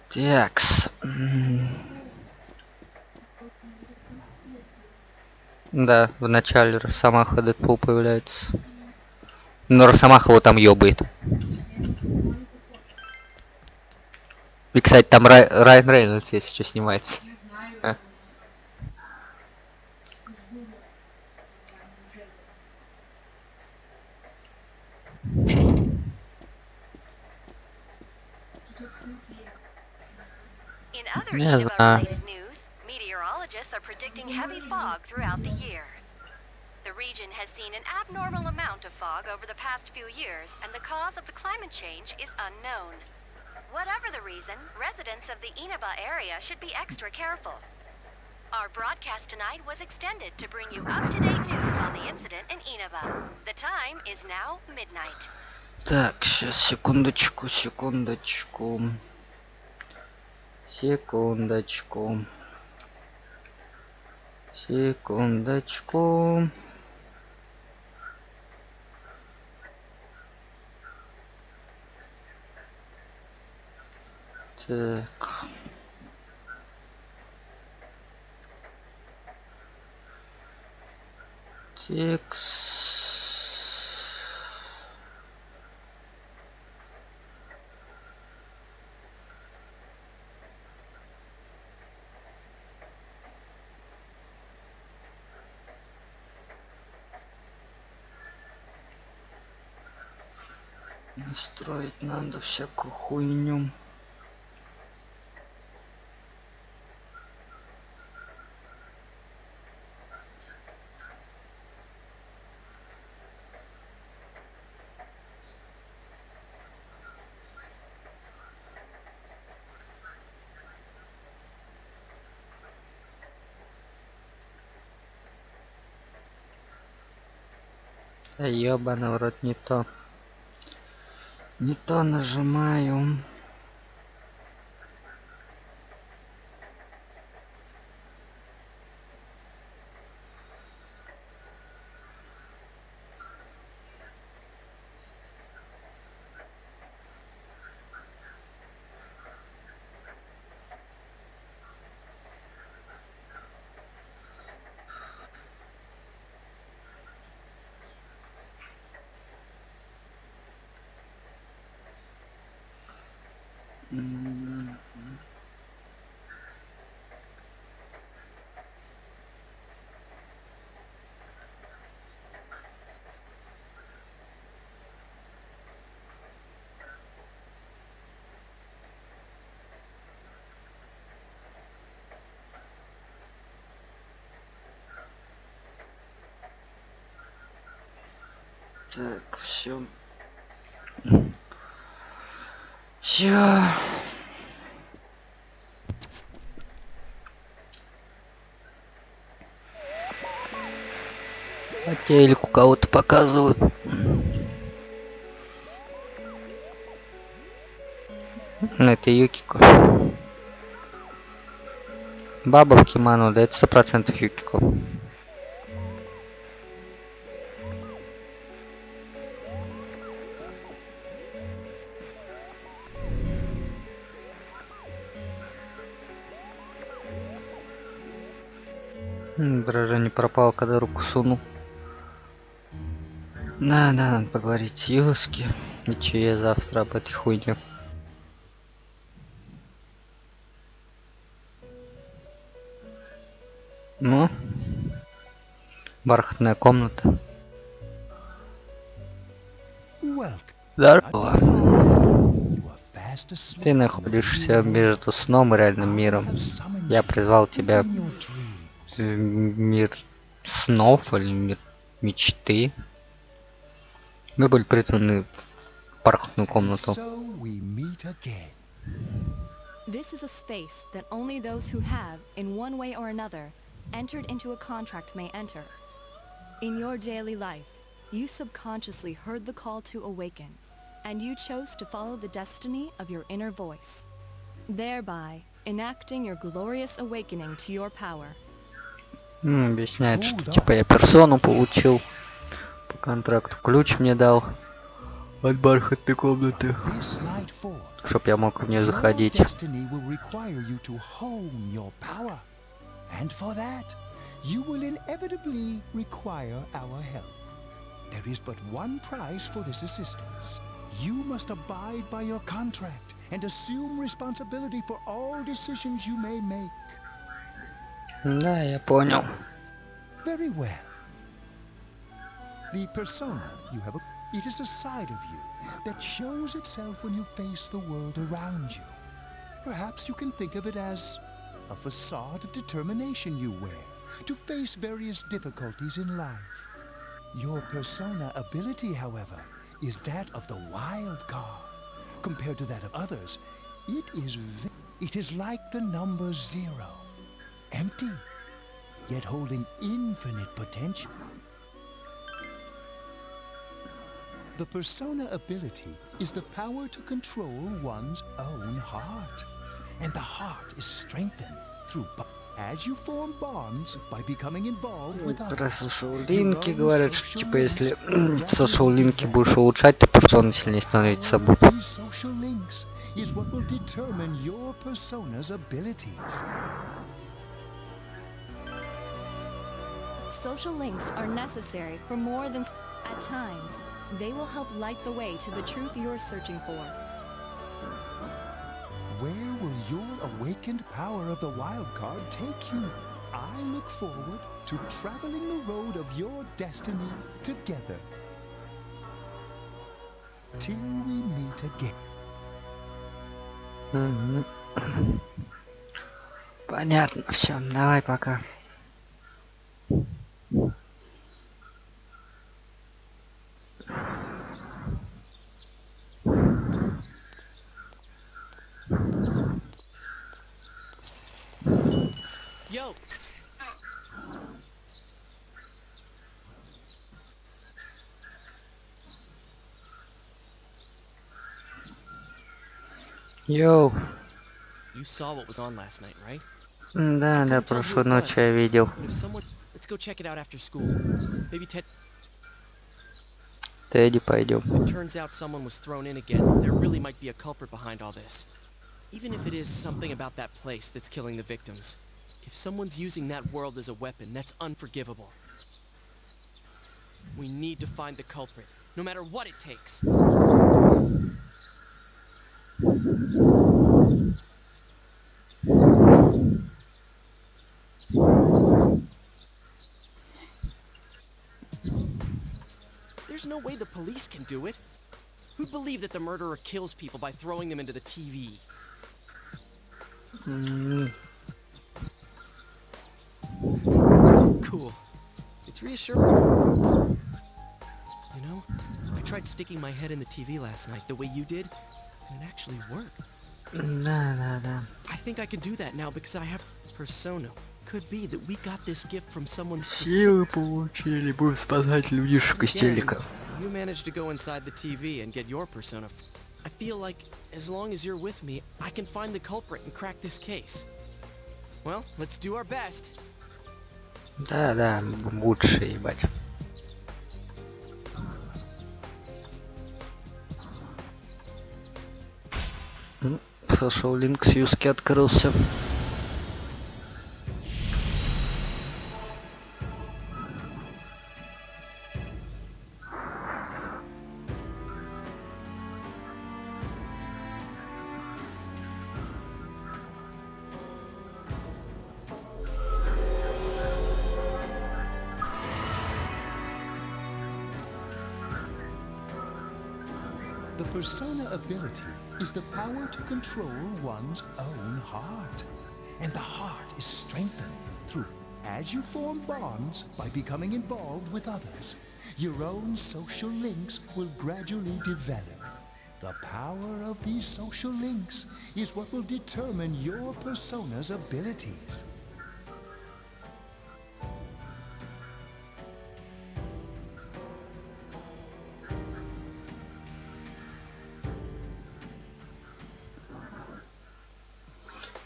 Такс. Да, в начале Росомаха Дэдпул появляется. Но Росомаха его там ёбает. И, кстати, там Райан Рейнольдс, если что, снимается. А. Не знаю. Meteorologists are predicting heavy fog throughout the year. The region has seen an abnormal amount of fog over the past few years, and the cause of the climate change is unknown. Whatever the reason, residents of the Inaba area should be extra careful. Our broadcast tonight was extended to bring you up-to-date news on the incident in Inaba. The time is now midnight. Так, сейчас, секундочку. Секундочку. Так. Текст. Настроить надо всякую хуйню. Да ёбаный в рот, не то. Не то нажимаю. Так, все. Все. По телеку кого-то показывают. Это Юкико. Баба в кимоно, да это 100% Юкико. Выражение пропало, когда руку сунул. Надо поговорить с Юски. И че я завтра об этой хуйне. Ну? Бархатная комната. Здорово. Ты находишься между сном и реальным миром. Я призвал тебя в мир снов или мир мечты. Мы были призваны в бархатную комнату. This is a space that only those who have, in one way or another, entered into a contract may enter. In your daily life, you subconsciously heard the call to awaken, and you chose to follow the destiny of your inner voice, thereby enacting your glorious awakening to your power. Объясняет, что типа я персону получил по контракту, ключ мне дал. от бархатной комнаты, This night forth, чтоб я мог в нее your заходить. destiny will require you to hone your power. And for that, you will inevitably require our help. There is but one price for this assistance. You must abide by your contract and assume responsibility for all decisions you may make. Да, я понял. Very well. The persona you have, it is a side of you that shows itself when you face the world around you. Perhaps you can think of it as a facade of determination you wear to face various difficulties in life. Your persona ability, however, is that of the wild card. Compared to that of others, it is like the number 0, empty, yet holding infinite potential. The persona ability is the power to control one's own heart. And the heart is strengthened through as you form bonds by becoming involved with Раз others. соушоу-линки говорят, что типа если соушоу-линки будешь улучшать, то персона сильнее становиться будет. These social links is what will determine your persona's abilities. Social links are necessary for more than... At times, they will help light the way to the truth you're searching for. Where will your awakened power of the wild card take you? I look forward to traveling the road of your destiny together. Till we meet again. Мгм. Понятно, все, давай пока. Yo! Йоу. You saw what was on last night, right? Да, да, прошлой ночью я видел. But if someone... Let's go check it out after school. Maybe Ted... Тедди, пойдем. If it turns out someone was thrown in again, there really might be a culprit behind all this. Even if it is something about that place that's killing the victims. If someone's using that world as a weapon, that's unforgivable. We need to find the culprit, no matter what it takes. There's no way the police can do it. Who'd believe that the murderer kills people by throwing them into the TV? Cool. It's reassuring. You know, I tried sticking my head in the TV last night the way you did, and it actually worked. Да, да, да. I think I can do that now because I have persona. Could be that we got this gift from someone Силы получили, будем спасать людишек из телека. You managed to go inside the TV and get your persona. I feel like as long as you're with me, I can find the culprit and crack this case. Well, let's do our best. Да, да, лучше, ебать. Social Link с юзки открылся. The persona ability is the power to control one's own heart. And the heart is strengthened through as you form bonds by becoming involved with others. Your own social links will gradually develop. The power of these social links is what will determine your persona's abilities.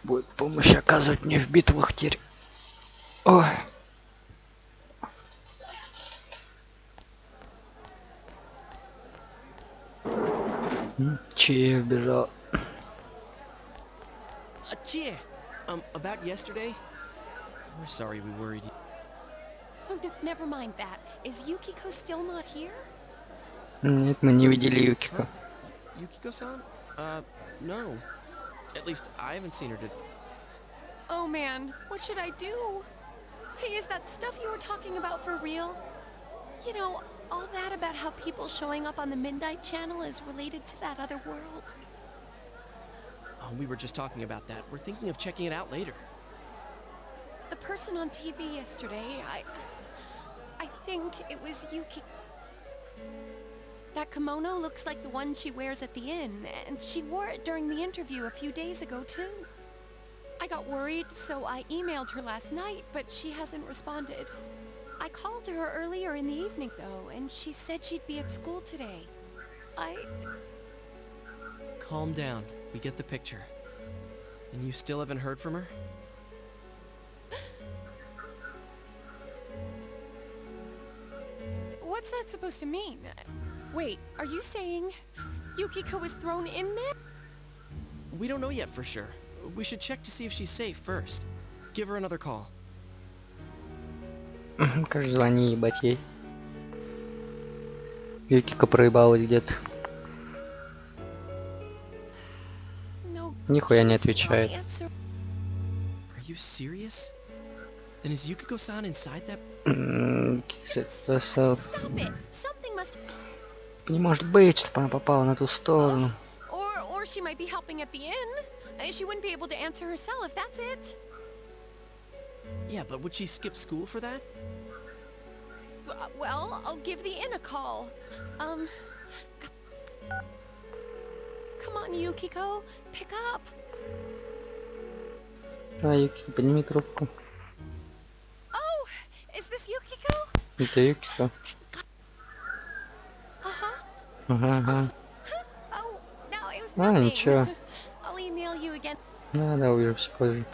Будет помощь оказывать мне в битвах теперь. Ой. Че убежал? Chia, about yesterday? We're sorry we worried you. Oh, never mind that. Is Yukiko still not here? Нет, мы не видели Юкико. Yukiko-san? No. At least I haven't seen her to... Oh man, what should I do? Hey, is that stuff you were talking about for real? You know, all that about how people showing up on the Midnight Channel is related to that other world. Oh, we were just talking about that. We're thinking of checking it out later. The person on TV yesterday, I think it was Yuki. That kimono looks like the one she wears at the inn, and she wore it during the interview a few days ago too. I got worried, so I emailed her last night, but she hasn't responded. I called her earlier in the evening though, and she said she'd be at school today. Calm down. We get the picture. And you still haven't heard from her? What's that supposed to mean? Wait, are you saying Yukiko was thrown in there? We don't know yet for sure. We should check to see if she's safe first. Give her another call. Как же звони, ебать ей. Юкико проебалась где-то. No. Нихуя не she's not отвечает. Are you serious? Then is Yukiko-san inside that? Стop. Stop it! Something must. Не может быть, чтобы она попала на ту сторону. Or she might be helping at the inn. She wouldn't be able to answer herself if that's it. Yeah, but would she skip school for that? Well, I'll give the inn a call. Come on, Yukiko, pick up. А, Юкико, подними трубку. Oh, is this Yukiko? Это Юкико. Ага. Oh, no, it was А, nothing. ничего. I'll email you again. Да, увидимся позже.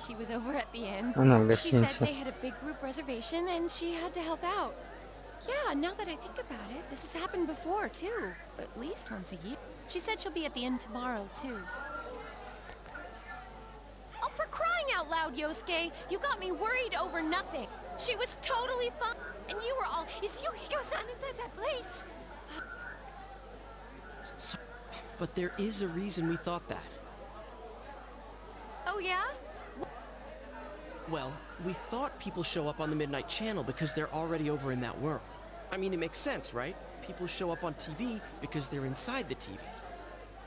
She was over at the inn. Она в She said гостинице. they had a big group reservation and she had to help out. Yeah, now that I think about it, this has happened before too. At least once a year. She said she'll be at the inn tomorrow too. Oh, for crying out loud, Yosuke! You got me worried over nothing. She was totally fine. And you were all, is Yukiko-san inside that place? So, but there is a reason we thought that. Oh yeah? Well, we thought people show up on the Midnight Channel because they're already over in that world. I mean, it makes sense, right? People show up on TV because they're inside the TV.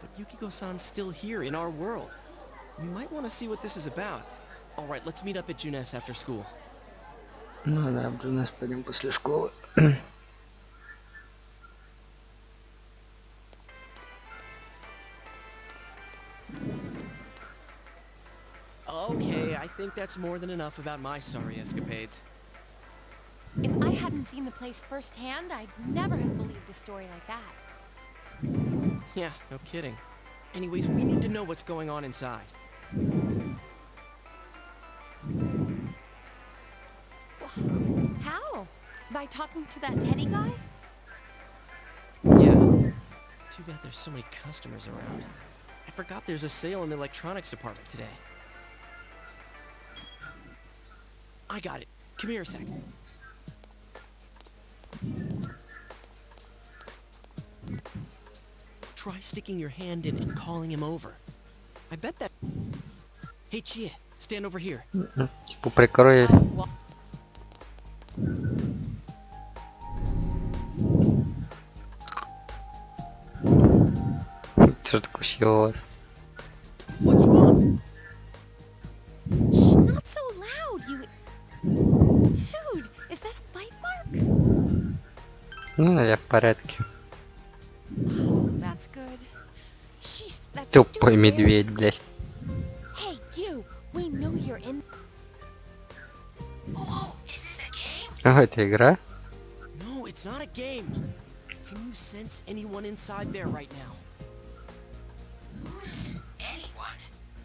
But Yukiko-san's still here in our world. We might want to see what this is about. All right, let's meet up at Junes after school. Ну да, в Джунес пойдем после школы. Okay, I think that's more than enough about my sorry escapades. If I hadn't seen the place firsthand, I'd never have believed a story like that. Yeah, no kidding. Anyways, we need to know what's going on inside. How? By talking to that Teddy guy? Yeah. Too bad there's so many customers around. I forgot there's a sale in the electronics department today. I got it. Come here a sec. Try sticking your hand in and calling him over. I bet that... Hey, Chia, stand over here. Типа прикрой. Что такое съелось? What's wrong? Shh, not so loud, you... Dude, is that a bite mark? Ну, я в порядке. Oh, that's good. Sheesh, that Тупой stupid- медведь, блядь. Hey, you! We know you're in... Oh, is this a game? Ага, это игра? No, it's not a game. Can you sense anyone inside there right now? Who's anyone?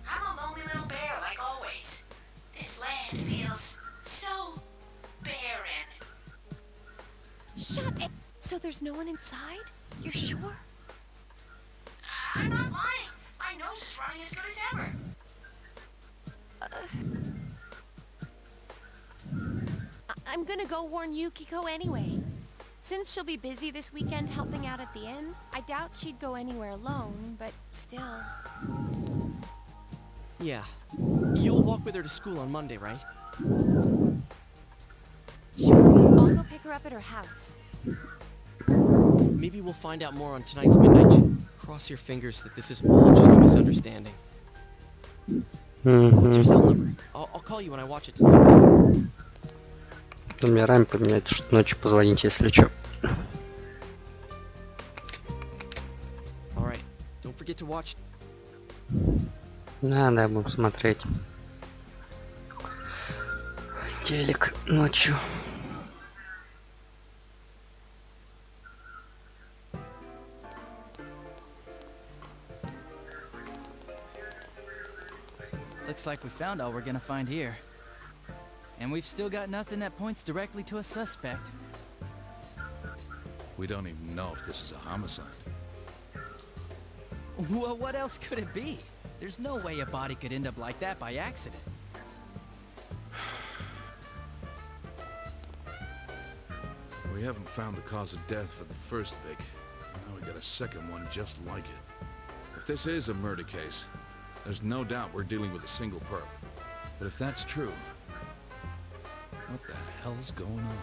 I'm a lonely little bear like always. This land feels so barren. Shut it! So there's no one inside? You're sure? I'm not lying. My nose is running as good as ever. I'm gonna go warn Yukiko anyway. Since she'll be busy this weekend helping out at the inn, I doubt she'd go anywhere alone, but still. Yeah. You'll walk with her to school on Monday, right? Sure, I'll go pick her up at her house. Maybe we'll find out more on tonight's midnight. Cross your fingers that this is all just a misunderstanding. What's your cell number? I'll call you when I watch it tonight. Номерами поменять, что ночью позвонить, если чё. Alright, don't forget to watch. Да, будем смотреть телек ночью. Looks like we found all we're gonna find here. And we've still got nothing that points directly to a suspect. We don't even know if this is a homicide. Well, what else could it be? There's no way a body could end up like that by accident. We haven't found the cause of death for the first Vic. Now we got a second one just like it. If this is a murder case, there's no doubt we're dealing with a single perp. But if that's true, what the hell's going on?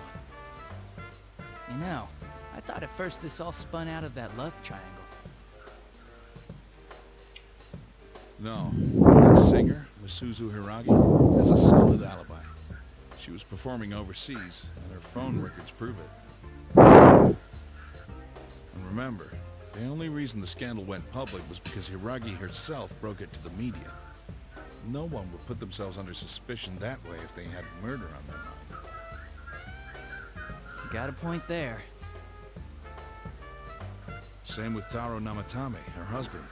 You know, I thought at first this all spun out of that love triangle. No, that singer, Misuzu Hiragi, has a solid alibi. She was performing overseas, and her phone records prove it. And remember, the only reason the scandal went public was because Hiragi herself broke it to the media. No one would put themselves under suspicion that way if they had murder on their mind. Got a point there. Same with Taro Namatame, her husband.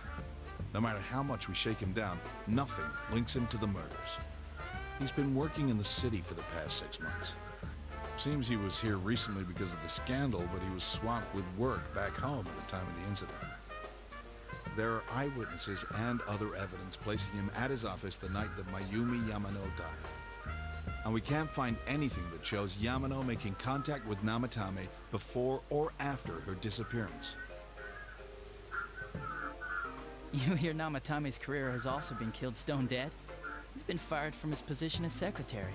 No matter how much we shake him down, nothing links him to the murders. He's been working in the city for the past 6 months. Seems he was here recently because of the scandal, but he was swamped with work back home at the time of the incident. There are eyewitnesses and other evidence placing him at his office the night that Mayumi Yamano died. And we can't find anything that shows Yamano making contact with Namatame before or after her disappearance. You hear Namatame's career has also been killed stone dead? He's been fired from his position as secretary.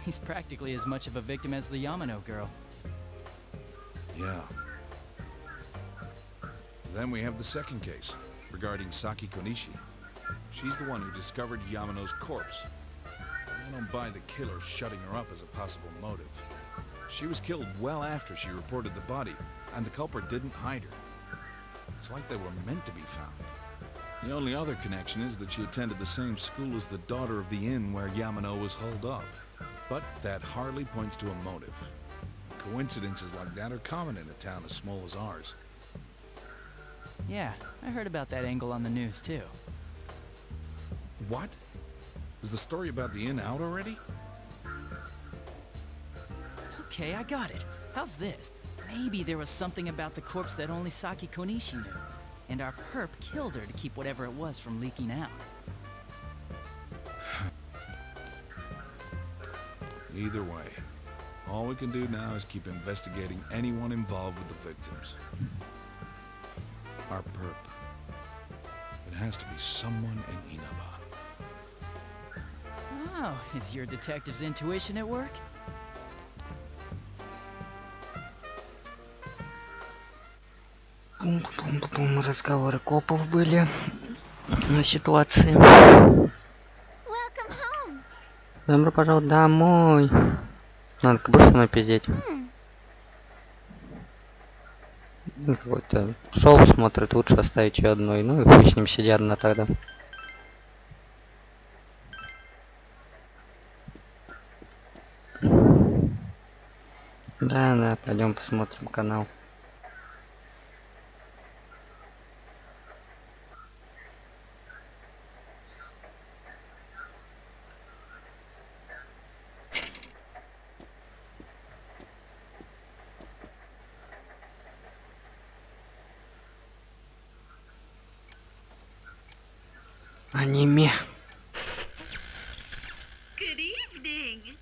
He's practically as much of a victim as the Yamano girl. Yeah. Then we have the second case, regarding Saki Konishi. She's the one who discovered Yamano's corpse. I don't buy the killer shutting her up as a possible motive. She was killed well after she reported the body, and the culprit didn't hide her. It's like they were meant to be found. The only other connection is that she attended the same school as the daughter of the inn where Yamano was holed up. But that hardly points to a motive. Coincidences like that are common in a town as small as ours. Yeah, I heard about that angle on the news too. What? Is the story about the inn out already? Okay, I got it. How's this? Maybe there was something about the corpse that only Saki Konishi knew. And our perp killed her to keep whatever it was from leaking out. Either way, all we can do now is keep investigating anyone involved with the victims. Our perp. It has to be someone in Inaba. Oh, is your detective's intuition at work? Пум-пум-пум, разговоры копов были на ситуации. Welcome home. Добро пожаловать домой. Надо, будешь со мной пиздеть? Какой-то шоу смотрит, лучше оставить ее одной. Ну и хуй с ним, сиди одна тогда. Да, пойдем посмотрим канал. Аниме. Good evening.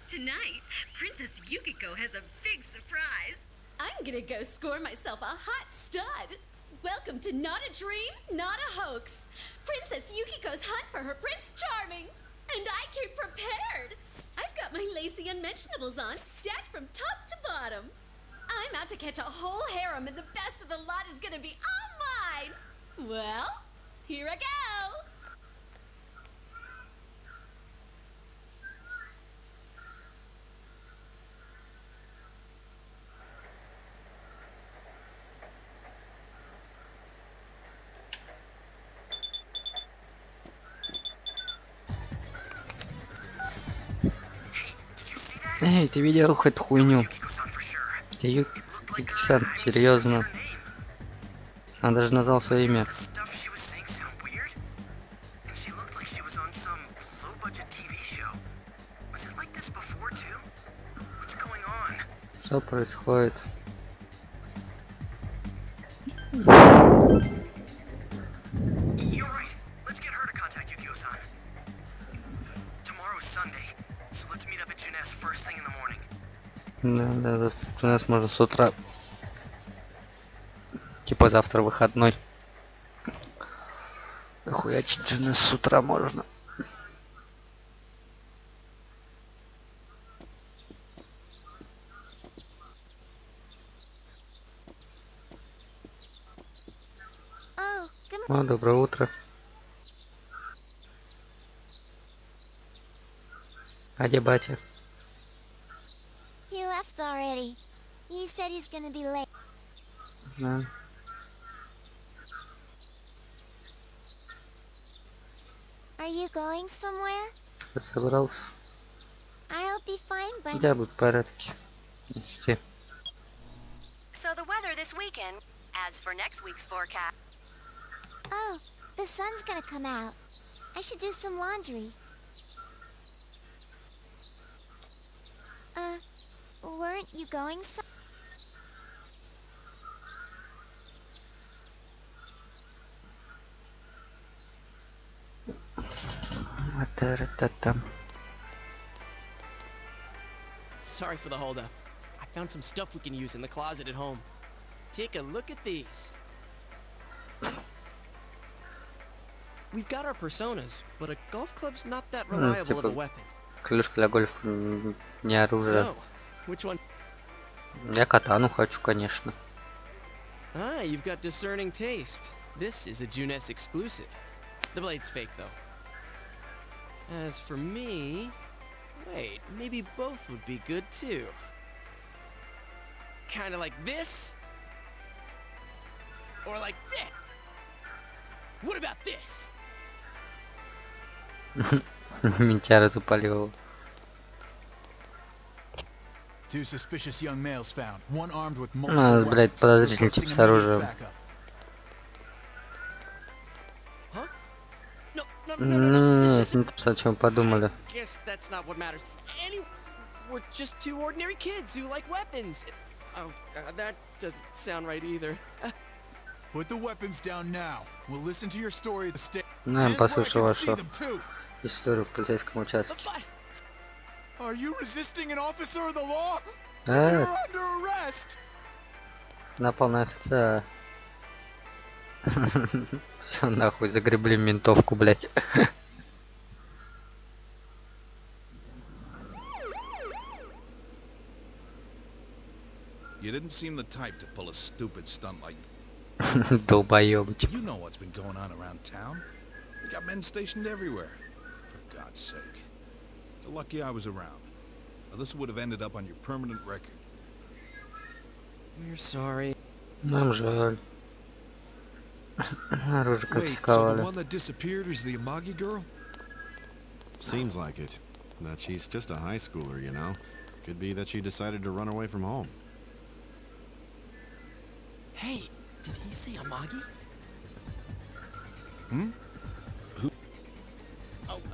Tonight, Princess Yukiko has a big surprise. I'm gonna go score myself a hot stud. Welcome to Not a Dream, Not a Hoax. Princess Yukiko's hunt for her Prince Charming. And I came prepared. I've got my lacy unmentionables on, stacked from top to bottom. I'm out to catch a whole harem, and the best of the lot is gonna be all mine. Well, here I go. Эй, ты видел хоть хуйню? Ты Юки-сан, серьезно? Он даже назвал свое имя. Что происходит? Да, у нас можно с утра. Типа завтра выходной. Хуячить же нас с утра можно. О, доброе утро. А где батя? He left already. He said he's gonna be late. Да. Are you going somewhere? Я собрался. I'll be fine, but Я буду в порядке. Нести. So the weather this weekend, as for next week's forecast. oh, the sun's gonna come out. I should do some laundry. Weren't you going some? Та-та-та-там. Sorry for the holdup. I found some stuff we can use in the closet at home. Take a look at these. We've got our personas, but a golf club's not that reliable of a weapon. Клюшка для гольфа не оружие. So, which one? Я катану хочу, конечно. Ah, you've got discerning taste. This is a Junes exclusive. The blade's fake, though. As for me... Wait, maybe both would be good, too. Kinda like this? Or like that? What about this? Ментяра запалил. Two suspicious young males found, one armed with А, multiple блядь, weapons, подозрительный тип requesting с оружием. immediate backup. Huh? No, Не, если не то, о чем подумали. Guess that's not what matters. Anyway, we're just two ordinary kids who like weapons. Oh, that doesn't sound right either. Put the weapons down now. We'll listen to your story at the state. Наверное, послушал вашу историю в полицейском участке. Are you resisting an officer of the law? А, You're under arrest. напал на офицера. Все нахуй, загребли ментовку, блядь. You didn't seem the type to pull a stupid stunt like Долбоёбыч. You know what's been going on around town. We got men stationed everywhere. For God's sake. You're lucky I was around. Now, this would have ended up on your permanent record. We're sorry. Нам жаль. Оружие Wait, so the конфисковали. one that disappeared was the Amagi girl? Seems like it. That she's just a high schooler, you know. Could be that she decided to run away from home. Hey, did he say Amagi? Hmm?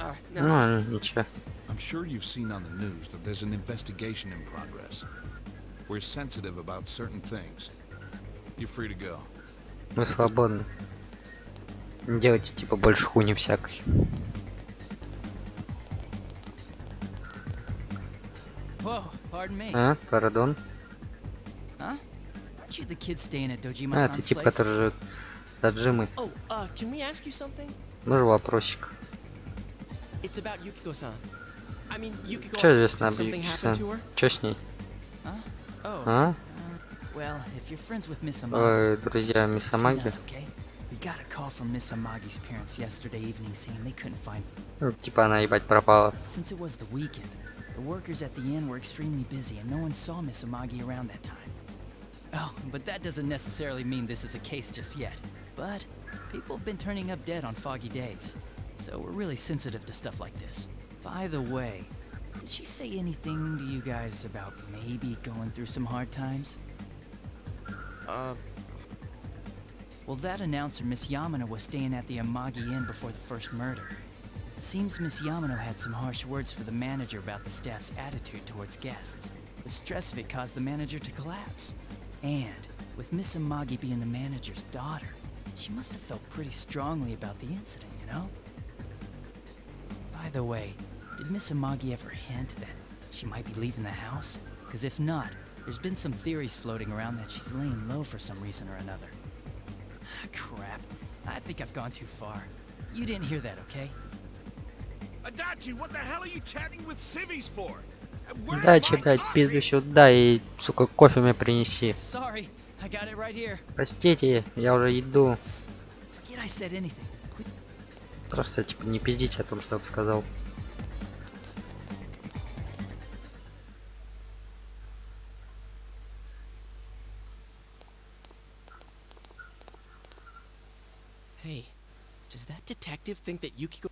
Oh, no. Ну, ничего. I'm sure you've seen on the news that there's an investigation in progress. We're sensitive about certain things. You're free to go. Мы свободны. Делайте типа больше хуйни всякой. Whoa, pardon me. А, пардон. Huh? Aren't you the kid staying at А, Dojima-san's ты тип, place? который живет за Джимой. Oh, can we ask you something? Может, вопросик. It's about Yukiko-san. I mean, Yukiko. Чё известно Did об something happen to Юки-сан? her? Чё с ней? Huh? Oh. А? Well, if you're friends with Miss Amagi, Вы друзья it's Мисс between Амаги? us, okay? We got a call from Miss Amagi's parents yesterday evening saying they couldn't find. Ну, типа она ебать пропала. Since it was the weekend, the workers at the inn were extremely busy and no one saw Miss Amagi around that time. Oh, but that doesn't necessarily mean this is a case just yet. But people have been turning up dead on foggy days, so we're really sensitive to stuff like this. By the way, did she say anything to you guys about maybe going through some hard times? Well, that announcer, Miss Yamano, was staying at the Amagi Inn before the first murder. Seems Miss Yamano had some harsh words for the manager about the staff's attitude towards guests. The stress of it caused the manager to collapse. And, with Miss Amagi being the manager's daughter, she must have felt pretty strongly about the incident, you know? By the way, did Miss Amagi ever hint that she might be leaving the house? Because if not, there's been some theories floating around that she's laying low for some reason or another. Crap. I think I've gone too far. You didn't hear that, okay? Adachi, what the hell are you chatting with civvies for? Where's Дачи, my блядь, coffee? пизду сюда и, сука, кофе мне принеси. Sorry, I got it right here. Простите, я уже иду. Forget I said anything. Просто, типа, не пиздите о том, что я бы сказал. Hey, does that detective think that Yukiko?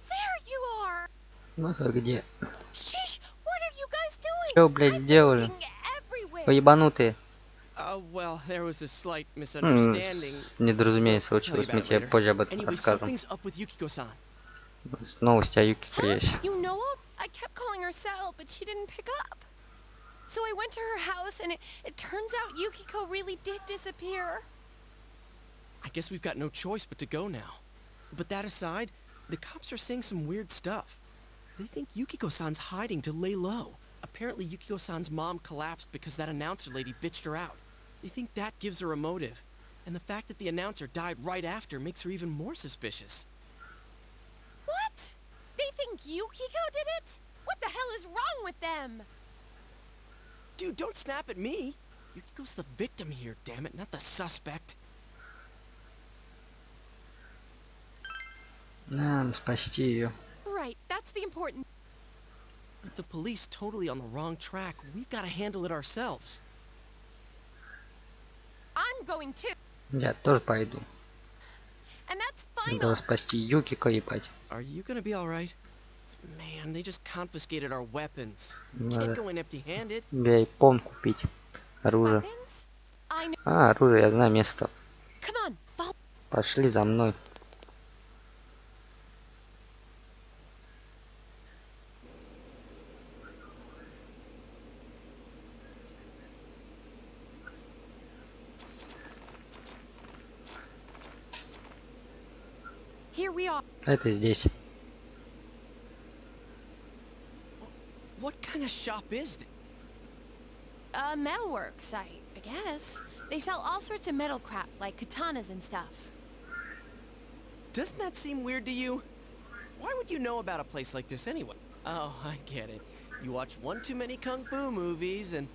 There you are! Вот вы где. Sheesh, what are you guys doing? Чё, блядь, сделали? Looking everywhere. Вы ебанутые. Well, there was a slight misunderstanding. Недоразумение Tell you случилось, about мы it тебе later. позже об этом Anyway, расскажем. something's up with Yukiko-san. Новости о Юкико есть. You know what? I kept calling her Sal, but she didn't pick up. So I went to her house, and it turns out Yukiko really did disappear. I guess we've got no choice but to go now. But that aside, the cops are saying some weird stuff. They think Yukiko-san's hiding to lay low. Apparently Yukiko-san's mom collapsed because that announcer lady bitched her out. They think that gives her a motive. And the fact that the announcer died right after makes her even more suspicious. What? They think Yukiko did it? What the hell is wrong with them? Dude, don't snap at me! Yukiko's the victim here, damn it, not the suspect. Нам спасти ее. Right, that's the important... With the police totally on the wrong track, we've got to handle it ourselves. I'm going too, Я тоже пойду. and that's final. Надо спасти Юкико, ебать. Are you gonna be alright? Man, they just confiscated our weapons. Надо Can't go in empty-handed. вейпон купить. Оружие. Weapons? I know. А, оружие, я знаю место. Come on, follow. Пошли за мной. Here we are. Это здесь. What kind of shop is this? Metalworks, I guess. They sell all sorts of metal crap, like katanas and stuff. Doesn't that seem weird to you? Why would you know about a place like this anyway? Oh, I get it. You watch one too many kung fu movies and...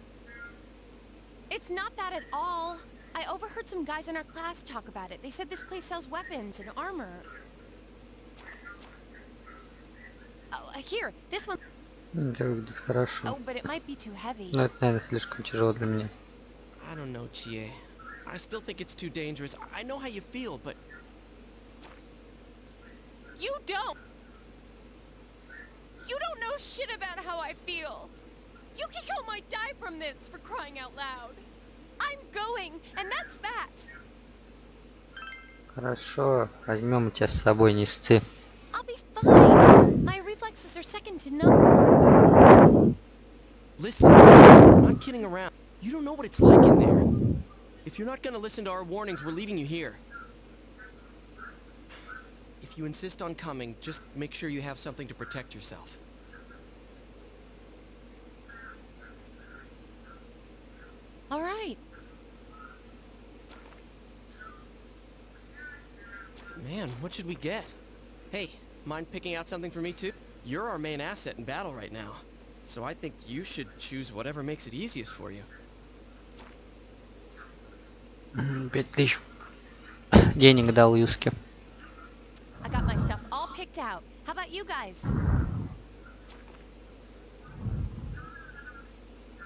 It's not that at all. I overheard some guys in our class talk about it. They said this place sells weapons and armor. Oh, here, this one. Это выглядит хорошо. Oh, but it might be too heavy. Но это, наверное, слишком тяжело для меня. I don't know, Chie. I still think it's too dangerous. I know how you feel, but... You don't! You don't know shit about how I feel! Yukiko might die from this, for crying out loud! I'm going, and that's that! Хорошо, возьмем тебя с собой, не сцы. I'll be fine! My reflexes are second to none. Listen, I'm not kidding around. You don't know what it's like in there. If you're not gonna listen to our warnings, we're leaving you here. If you insist on coming, just make sure you have something to protect yourself. All right. Man, what should we get? Hey, mind picking out something for me too? You're our main asset in battle right now, so I think you should choose whatever makes it easiest for you. 5000 денег дал Юске. I got my stuff all picked out. How about you guys?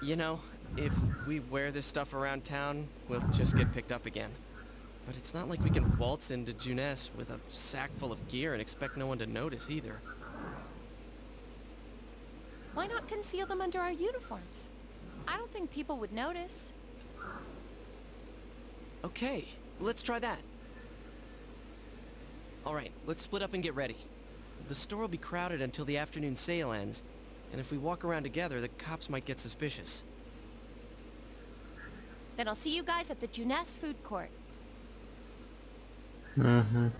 You know, if we wear this stuff around town, we'll just get picked up again. But it's not like we can waltz into Junes with a sack full of gear and expect no one to notice either. Why not conceal them under our uniforms? I don't think people would notice. Okay, let's try that. Alright, let's split up and get ready. The store will be crowded until the afternoon sale ends, and if we walk around together, the cops might get suspicious. Then I'll see you guys at the Junes food court. Угу.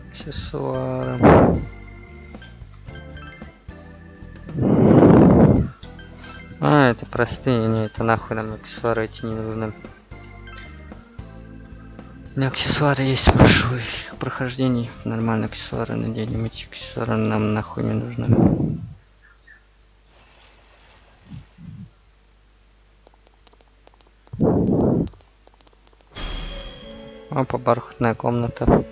Аксессуары. А, это простые, не, это нахуй нам аксессуары эти не нужны. У меня аксессуары есть, прошу их прохождений. Нормальные аксессуары наденем, эти аксессуары нам нахуй не нужны. Опа, бархатная комната.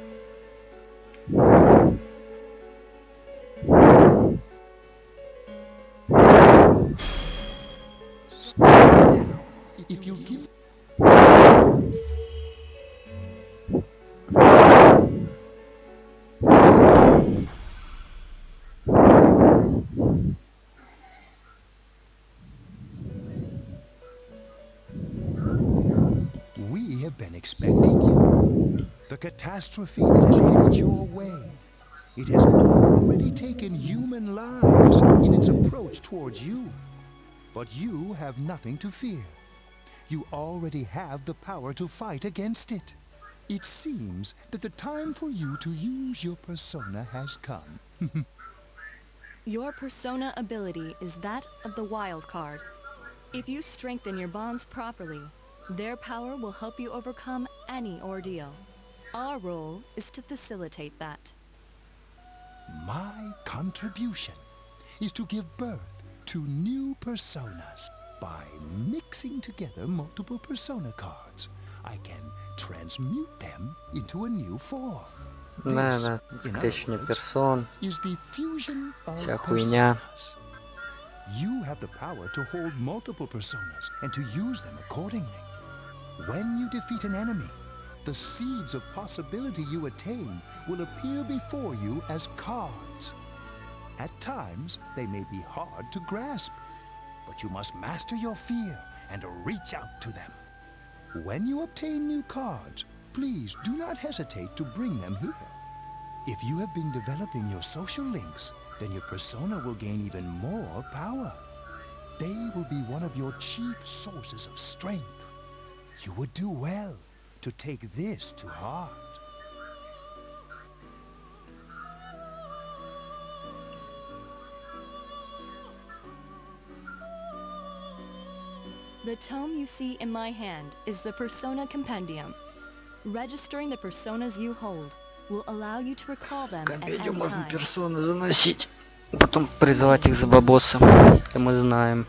If you give We have been expecting you. The catastrophe that has headed your way. It has already taken human lives in its approach towards you. But you have nothing to fear. You already have the power to fight against it. It seems that the time for you to use your persona has come. Your persona ability is that of the wild card. If you strengthen your bonds properly, their power will help you overcome any ordeal. Our role is to facilitate that. My contribution is to give birth to new personas. By mixing together multiple persona cards, I can transmute them into a new form. Да, in скрещивание other words, персон, is the fusion of вся хуйня. personas. You have the power to hold multiple personas and to use them accordingly. When you defeat an enemy, the seeds of possibility you attain will appear before you as cards. At times, they may be hard to grasp, but you must master your fear and reach out to them. When you obtain new cards, please do not hesitate to bring them here. If you have been developing your social links, then your persona will gain even more power. They will be one of your chief sources of strength. You would do well to take this to heart. The tome you see in my hand is the Persona Compendium. Registering the personas you hold will allow you to recall them at any Компедию можно time. персоны заносить, потом призывать их за бабосом. Это мы знаем.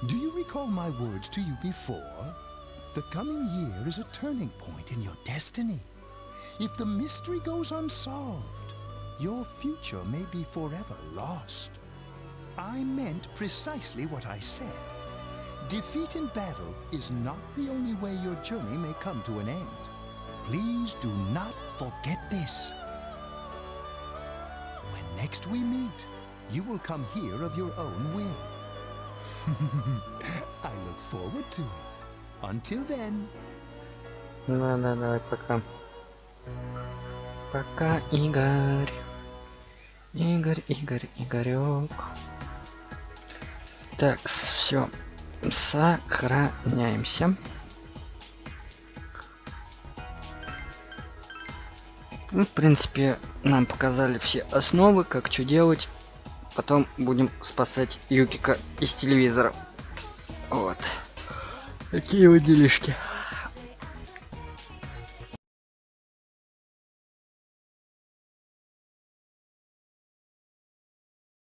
Do you recall my words to you before? The coming year is a turning point in your destiny. If the mystery goes unsolved, your future may be forever lost. I meant precisely what I said. Defeat in battle is not the only way your journey may come to an end. please do not forget this. When next we meet, you will come here of your own will. I look forward to it. Until then. Да, давай, пока. Пока, Игорь. Игорек. Так, все. Сохраняемся. Ну, в принципе, нам показали все основы, как что делать. Потом будем спасать Юкика из телевизора. Вот. Такие вот делишки.